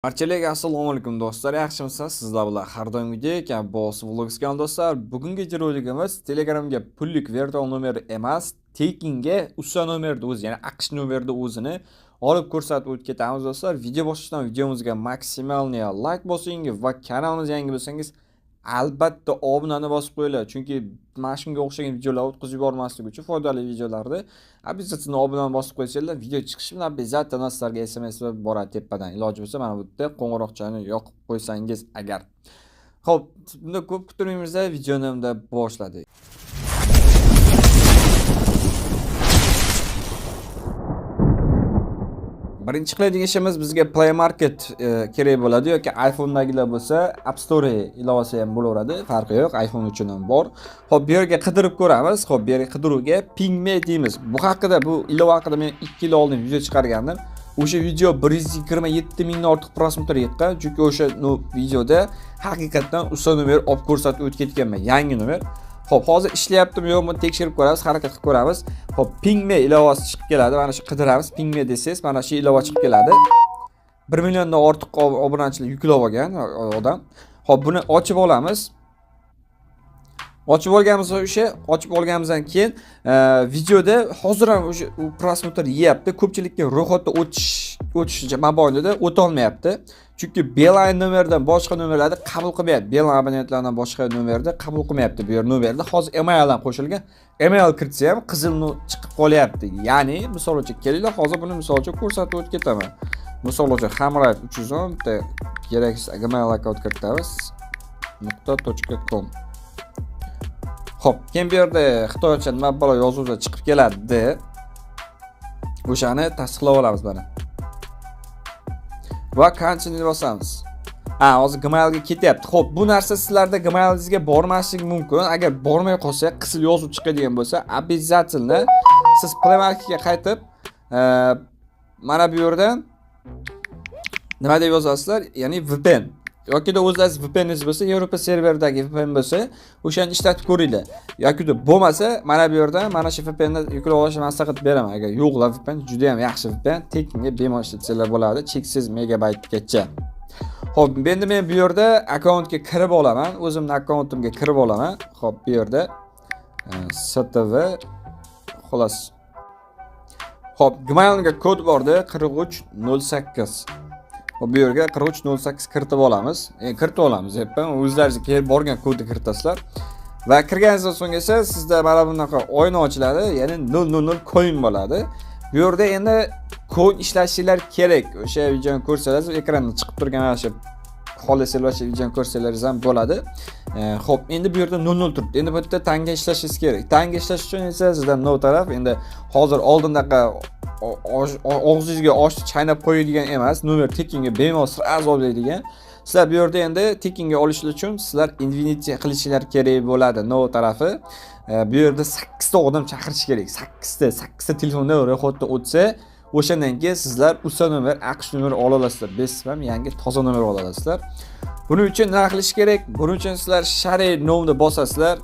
Barchalarga assalomu alaykum do'stlar, yaxshimisizlar? Sizlar bilan har doimgidek Boss Vlogs kanal do'stlar. Bugungi roligimiz Telegramga pullik virtual nomer emas, Tekinga USA nomerni o'zi, ya'ni AQSh nomerni o'zini olib ko'rsatib o'tib ketamiz do'stlar. Video boshlashdan videomizga maksimalniy like bosing va kanalimiz yangi bo'lsangiz albatta obunani bosib qo'yinglar, chunki mana shunga o'xshagan videolar o'tkazib yubormaslik uchun foydali videolarni обязательно obunani bosib qo'ysanglar, video chiqishi bilan обязательно sizlarga SMS boradi tepadan. Iloji bo'lsa mana bu yerda qo'ng'iroqchani yoqib qo'ysangiz agar. Xo'p, bunda ko'p kuttirmaymiz, videoni boshladik. Birinchi qiladigan ishimiz bizga Play Market kerak bo'ladi yoki iPhone'dagilar bo'lsa App Store ilovasi ham bo'laveradi, farqi yo'q, iPhone uchun ham bor. Xo'p, bu yerga qidirib ko'ramiz. Xo'p, bu yerga qidiruvga Pingme deymiz. Bu haqida, bu ilova haqida men 2 yil oldin video chiqargandim. O'sha video 127 mingdan ortiq prosmotr yetgan, chunki o'sha videoda haqiqatan USA nomer olib ko'rsatib o'tib ketganman, yangi nomer. Xo'p, hozir ishlayaptimi yo'qmi tekshirib ko'ramiz, harakat qilib ko'ramiz. Xo'p, Pingme ilovasi chiqib keladi. Mana shu qidiramiz, Pingme desangiz, mana shu ilova chiqib keladi. 1 milliondan ortiq obunachilik yuklab olgan odam. Xo'p, buni ochib olamiz. Ochib olganimizdan keyin videoda hozir ham o'sha prosmotr yeyapti. Ko'pchilikka ro'yxatda o'tish mobaynida o'ta olmayapti. Chunki Beeline nomerdan boshqa nomerlarni qabul qilmayapti. Beeline abonentlardan boshqa nomerni qabul qilmayapti bu yer nomerda. Hozir email ham qo'shilgan. Email kiritsa ham qizil chiqib qolyapti. Ya'ni, misol uchun kelinglar, hozir buni misol uchun ko'rsatib o'tib ketaman. Misol uchun Hamrayt 310 bitta keraksiz email akkaunt kiritamiz. .com. Xo'p, keyin bu yerda xitoycha nima bo'la yozuvda chiqib keladi. O'shani tasdiqlab olamiz mana. Va continue bosamiz. Hozir Gmailga ketyapti. Xo'p, bu narsa sizlarda Gmailingizga bormasligi mumkin. Agar bormay qolsa, qizil yozuv chiqadigan bo'lsa, обязательно siz Play Marketga qaytib, mana bu yerdan nima deb yozasizlar? Ya'ni VPN yoki da o'zingiz VPN'ingiz bo'lsa, Yevropa serverdagi VPN bo'lsa, o'shani ishlatib ko'ringlar. Yoki da bo'lmasa, mana bu yerdan mana shu VPNni yuklab olishni maslahat beraman. Agar yo'qlar VPN juda ham yaxshi VPN, Tekinga bemalol ishlatsanglar bo'ladi, cheksiz megabaytgacha. Xo'p, endi men bu yerda akkauntga kirib olaman, o'zimning akkauntimga kirib olaman. Xo'p, bu yerda STV xolos. Xo'p, Gmailga kod bordi 4308. Bu yerga 4308 kiritib olamiz. Kiritib olamiz deb, o'zlaringiz kelib borgan kodni kiritasizlar. Va kirganingizdan so'ng esa sizda mana bunaqa oyna ochiladi, ya'ni 000 coin bo'ladi. Bu yerda endi coin ishlashingiz kerak. O'sha videoni ko'rsangiz, ekranda chiqib turgan mana shu xolislar videoni ko'rsalaringiz ham bo'ladi. Xo'p, endi bu yerda 00 turibdi. Endi bu yerda tanga ishlashingiz kerak. Tanga ishlash uchun esa sizdan no taraf, endi hozir oldindaqa og'zingizga oshni chaynab qo'yadigan emas, nomer Tekinga bemalol sraz oladigan. Sizlar bu yerda endi Tekinga olishingiz uchun sizlar infinity qilishingiz kerak bo'ladi. No tarafi bu yerda 8 ta odam chaqirish kerak. 8 ta telefondan ro'yxatdan o'tsa, o'shandan keyin sizlar USA nomer, AQSh nomer ola olasizlar. Besmam yangi toza nomer ola olasizlar. Buning uchun nima qilish kerak? Buning uchun sizlar share nomni bosasizlar.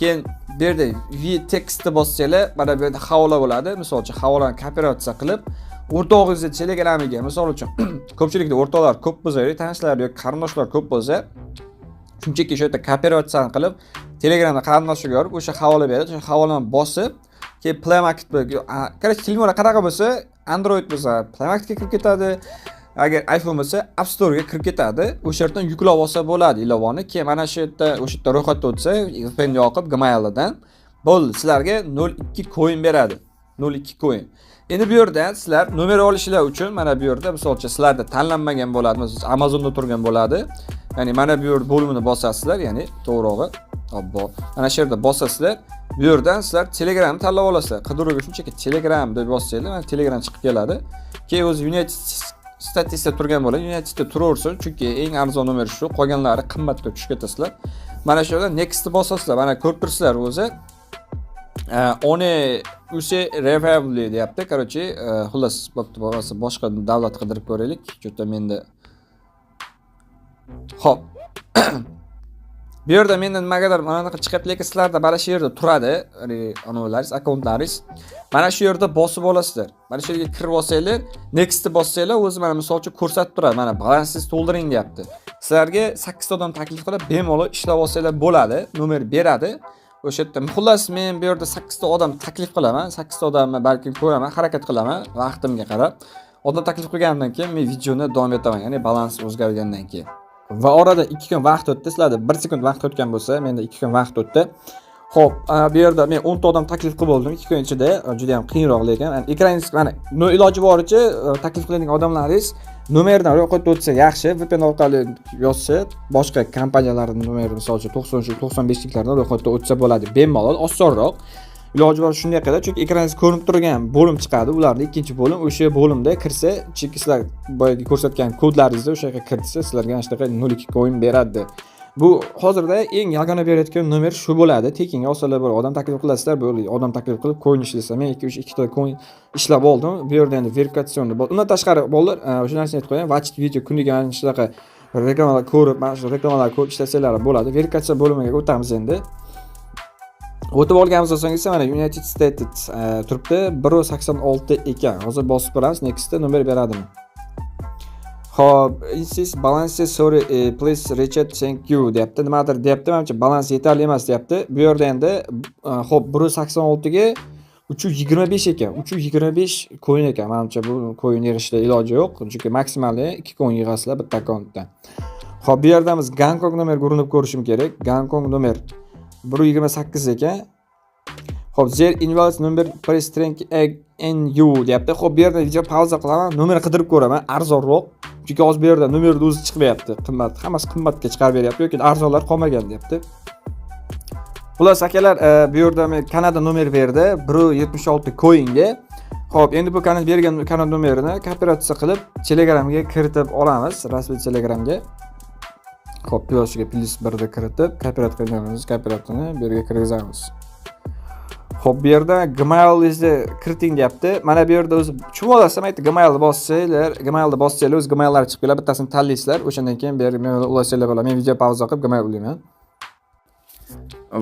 Keyin bu yerda v-tekstni bossanglar, mana bu yerda havola bo'ladi. Misol uchun havolani kooperatsiya qilib, o'rtog'ingizga Telegramiga, misol uchun ko'pchilikda o'rtoqlar ko'p bo'lsa, tanishlar yoki qarindoshlar ko'p bo'lsa, shunchaki o'sha yerda kooperatsiya qilib, Telegramda qarindoshiga yorib, o'sha havola beradi. O'sha havolani bosib, keyin Play Market qarash telefonlar qanaqa bo'lsa, Android bo'lsa Play Marketga kirib ketadi. Agar iPhone bo'lsa App Store'ga kirib ketadi. O'sha yerdan yuklab olsa bo'ladi ilovani. Keyin mana shu yerda o'sha yerda ro'yxatda o'tsa, VPN yoqib Gmaildan bo'ldi. Sizlarga 02 coin beradi. 02 coin. Endi bu yerda sizlar nomer olishinglar uchun mana bu yerda misolcha sizlarda tanlanmagan bo'ladi, masalan Amazonda turgan bo'ladi. Ya'ni mana bu yer bo'limini bosasizlar, ya'ni to'g'rog'i. Obbo. Mana shu yerda bosasizlar. Bu yerdan sizlar Telegramni tanlab olasizlar. Qidiruvga shunchaki Telegram deb yossanglar, mana Telegram chiqib keladi. Keyin o'zi United Statesda turgan bo'ladi. Unitedda turaversin, chunki eng arzon nomer shu, qolganlari qimmatga tushib ketasizlar. Mana shu yerda Nextni bosasizlar. Mana ko'rib turibsizlar o'zi. One o'sha Revival deyapti. Короче, xullas, bo'pti, bo'lmasa boshqa davlat qidirib ko'raylik. Chota menda. Xo'p. Bu yerda menda nimagadir mana bunaqa chiqyapti, lekin sizlarda mana shu yerda turadi, anavlaringiz, akkauntlaringiz. Mana shu yerda bosib olasizlar. Mana shu yerga kirib olsanglar, next'ni bossanglar, o'zi mana misol uchun ko'rsatib turadi. Mana balansingizni to'ldiring deyapti. Sizlarga 8 ta odam taklif qilib, bemalol ishlab olsanglar bo'ladi, nomer beradi. O'sha yerda xullas men bu yerda 8 ta odam taklif qilaman, 8 ta odamni balki ko'raman, harakat qilaman vaqtimga qarab. Odam taklif qilgandan keyin men videoni davom etaman, ya'ni balans o'zgargandan keyin. Va orada 2 kun vaqt o'tdi. Sizlarda 1 sekund vaqt o'tgan bo'lsa, menda 2 kun vaqt o'tdi. Xo'p, bu yerda men 10 ta odam taklif qilib oldim 2 kun ichida. Juda ham qiyinroq lekin. Ekraningiz mana iloji boricha taklif qiladigan odamlaringiz nomerdan ro'yxatga o'tsa yaxshi. VPN orqali yozsa, boshqa kompaniyalarning nomeri misol uchun 93-95liklardan ro'yxatga o'tsa bo'ladi. Bemalol, osonroq. Iloji bor shunday qiladi, chunki ekraningiz ko'rinib turgan bo'lim chiqadi. Ularning ikkinchi bo'lim, o'sha bo'limda kirsa, chunki sizlar boyagi ko'rsatgan kodlaringizni o'sha yerga kiritsa, sizlarga mana shunaqa 0.2 coin beradi. Bu hozirda eng yagona berayotgan nomer shu bo'ladi. Tekinga olsalar bo'ladi. Odam taklif qilasizlar, bo'ladi. Odam taklif qilib coin ishlaysa, men 2 ta coin ishlab oldim. Bu yerda endi verifikatsionni bor. Undan tashqari bolalar, o'sha narsani aytib qo'ying. Watch video kuniga mana shunaqa reklamalar ko'rib, mana shu reklamalar ko'rib ishlasanglar bo'ladi. Verifikatsiya bo'limiga o'tamiz endi. O'tib olganimizdan so'ng esa mana United States turibdi 186 ekan. Hozir bosib ko'ramiz, next'da nomer beradimi? Xo'p, insist balance sorry please Richard thank you deyapti. Nimadir deyapti, menimcha balans yetarli emas deyapti. Bu yerda endi xo'p 186 ga 325 ekan. 325 coin ekan. Menimcha bu coin yig'ishda iloji yo'q, chunki maksimalli 2 coin yig'asizlar bitta akkauntdan. Xo'p, bu yerda biz Gangkong nomer urinib ko'rishim kerak. Gangkong nomer 128 ekan. Xo'p, zer invalid number press strength NU deyapti. Xo'p, bu yerda video pauza qilaman, nomer qidirib ko'raman, arzonroq. Chunki hozir bu yerda nomerni o'zi chiqmayapti, qimmat. Hammasi qimmatga chiqarib beryapti yoki arzonlar qolmagan deyapti. Xullas akalar, bu yerda men Kanada nomer berdi, 176 coinga. Xo'p, endi bu bergan Kanada nomerini kooperatsiya qilib Telegramga kiritib olamiz, rasmiy Telegramga. Xo'p, plyoshiga +1 da kiritib, kooperatsiya qilganimiz kooperatsiyani bu yerga kirgizamiz. Xo'p, bu yerda Gmail'ingizni kiriting deyapti. Mana bu yerda o'zi chuvolasam aytdi, Gmail'ni bossanglar, o'z Gmail'lari chiqib keladi, bittasini tanlaysizlar. O'shandan keyin bu yerga ulasanglar bo'ladi. Men video pauza qilib Gmail ulayman.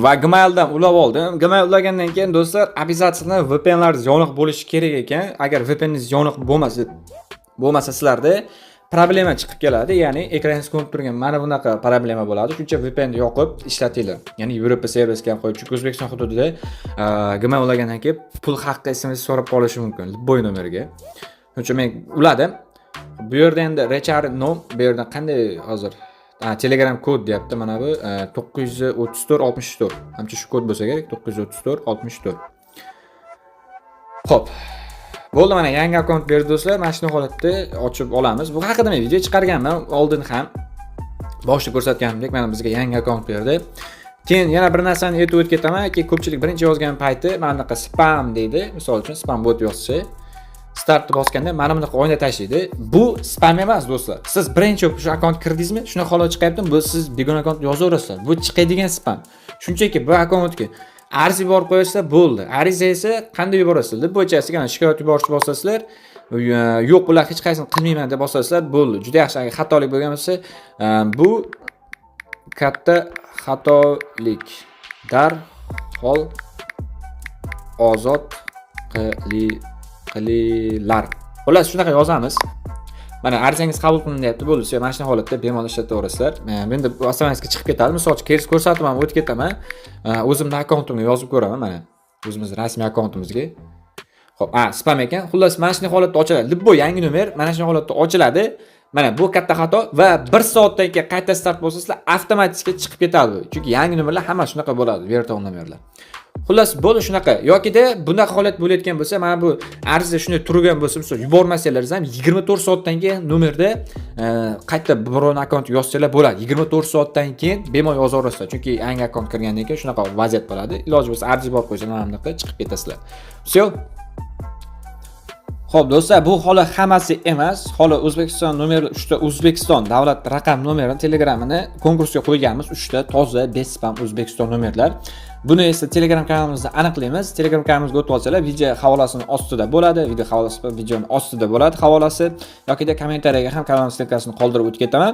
Va Gmail'dan ulab oldim. Gmail ulagandan keyin do'stlar, обязательно VPN'laringiz yoniq bo'lishi kerak ekan. Agar VPN'ingiz yoniq bo'lmasa sizlarda problema chiqib keladi. Ya'ni ekraningiz ko'rinib turgan mana bunaqa problema bo'ladi. Shuncha VPNni yoqib ishlatinglar. Ya'ni Yevropa servisga ham qo'yib, chunki O'zbekiston hududida Gmail ulagandan keyin pul haqi SMS so'rab qolishi mumkin. Boy nomeriga. Shuning uchun men uladim. Bu yerda endi Richard nom, bu yerda qanday hozir Telegram kod deyapti. Mana bu 93464. Hamcha shu kod bo'lsa kerak, 93464. Xo'p. Bo'ldi, mana yangi akkaunt berdi do'stlar. Mana shunday holatda ochib olamiz. Bu haqida men video chiqarganman, oldin ham boshida ko'rsatganimdek, mana bizga yangi akkaunt berdi. Keyin yana bir narsani aytib o'tib ketaman, ko'pchilik birinchi yozgan payti mana bunaqa spam deydi. Misol uchun spam bot yozsa, startni bosganda mana bunaqa o'yna tashlaydi. Bu spam emas do'stlar. Siz birinchi shu akkaunt kirdingizmi? Shuna holat chiqyapti. Bu siz begona akkaunt yozaverasizlar. Bu chiqadigan spam. Shunchaki bu akkauntga ariza yuborib qo'yasizlar, bo'ldi. Ariza esa qanday yuborasizlar? Deb bo'chasiga shikoyat yuborishni bosasizlar. Yo'q, bular hech qaysini qilmayman deb bosasizlar, bo'ldi. Juda yaxshi. Agar xatolik bo'lgan bo'lsa, bu katta xatolik. Darhol ozod qilinglar. Xullas shunaqa yozamiz. Mana arizangiz qabul qilindi deyapti. Bo'ldi, siz mana shunday holatda bemalol ishlataverasizlar. Endi bu osmoningizga chiqib ketadi. Misol uchun kerak ko'rsatib ham o'tib ketaman. O'zimning akkauntimga yozib ko'raman mana. O'zimizning rasmiy akkauntimizga. Xo'p, spam ekan. Xullas mana shunday holatda ochiladi. Libbo yangi nomer mana shunday holatda ochiladi. Mana bu katta xato va 1 soatdan keyin qayta start bosasizlar, avtomatik chiqib ketadi. Chunki yangi nomerlar hamma shunaqa bo'ladi, virtual nomerlar. Xullas, bo'ldi shunaqa. Yokida bunaqa holat bo'layotgan bo'lsa, mana bu ariza shunday turgan bo'lsa, misol yubormasalaringiz ham 24 soatdan keyin nomerda qayta biron akkaunt yozsanglar bo'ladi. 24 soatdan keyin bemalol yozaverasizlar. Chunki yangi akkaunt kirgandan keyin shunaqa vaziyat bo'ladi. Iloji bo'lsa ariza yuborib qo'ysangiz mana bunaqa chiqib ketasizlar. Всё. Xo'p, do'stlar, bu holi hammasi emas. Holi O'zbekiston nomeri 3 ta O'zbekiston davlat raqam nomerini Telegramini konkursga qo'yganmiz. 3 ta toza bespam O'zbekiston nomerlar. Buni esa Telegram kanalimizda aniqlaymiz. Telegram kanalimizga o'tib olsalar, video havolasini ostida bo'ladi. Video havolasi videoning ostida bo'ladi havolasi yoki da kommentariyaga ham kanalimiz sssilkasini qoldirib o'tib ketaman.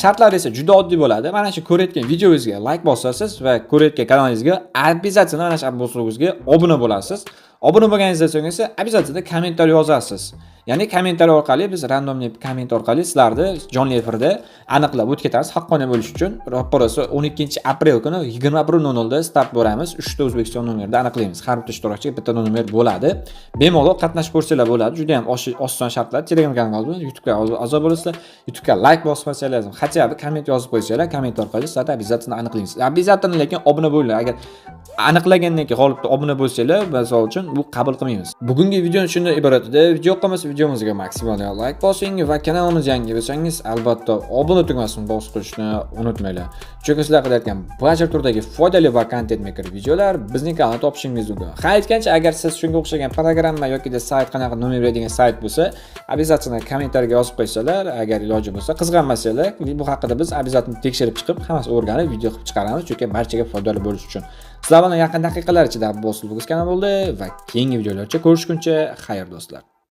Shartlari esa juda oddiy bo'ladi. Mana shu ko'rayotgan videomizga like bosasiz va ko'rayotgan kanalingizga обязательно mana shu boslug'ingizga obuna bo'lasiz. Obuna bo'lganingizdan so'ng esa обязательно kommentariy yozasiz. Ya'ni kommentariy orqali biz randomli komment orqali sizlarni jonli efirda aniqlab o'tib ketamiz haqqoniy bo'lish uchun. Ro'parasi 12-aprel kuni 21:00 da start bo'lamiz. 3 ta O'zbekiston nomerida aniqlaymiz. Har bitta ishtirokchiga bitta nomer bo'ladi. Bemalol qatnashib ko'rsanglar bo'ladi. Juda ham oson shartlar. Telegram kanalimizda YouTube'ga a'zo bo'lasizlar. YouTube'ga like bosib qo'ysanglar lazim. Хотя бы komment yozib qo'ysanglar, komment orqali sizlar обязательно aniqlaymiz. Обязательно lekin obuna bo'linglar. Agar aniqlagandan keyin g'olibga obuna bo'lsanglar, misol uchun bu qabul qilmaymiz. Bugungi video shundan iborat edi. Video yoqqanmasa videomizga maksimal like bosing va kanalimizga yangi bo'lsangiz, albatta obuna tugmasini bosib qo'yishni unutmanglar. Chunki sizlar qilayotgan barcha turdagi foydali va content maker videolar bizning kanalda topishingiz mumkin. Ha, aytgancha, agar siz shunga o'xshagan programma yoki da sayt qanaqa nomer beradigan sayt bo'lsa, обязательно kommentariyaga yozib qo'ysanglar, agar iloji bo'lsa, qizg'anmasanglar, bu haqida biz обязательно tekshirib chiqib, hammasi o'rganib video qilib chiqaramiz, chunki barchaga foydali bo'lish uchun. Sizlar bilan yaqin daqiqalar ichida boslug'ingiz kanal bo'ldi va keyingi videolarda ko'rishguncha xayr do'stlar.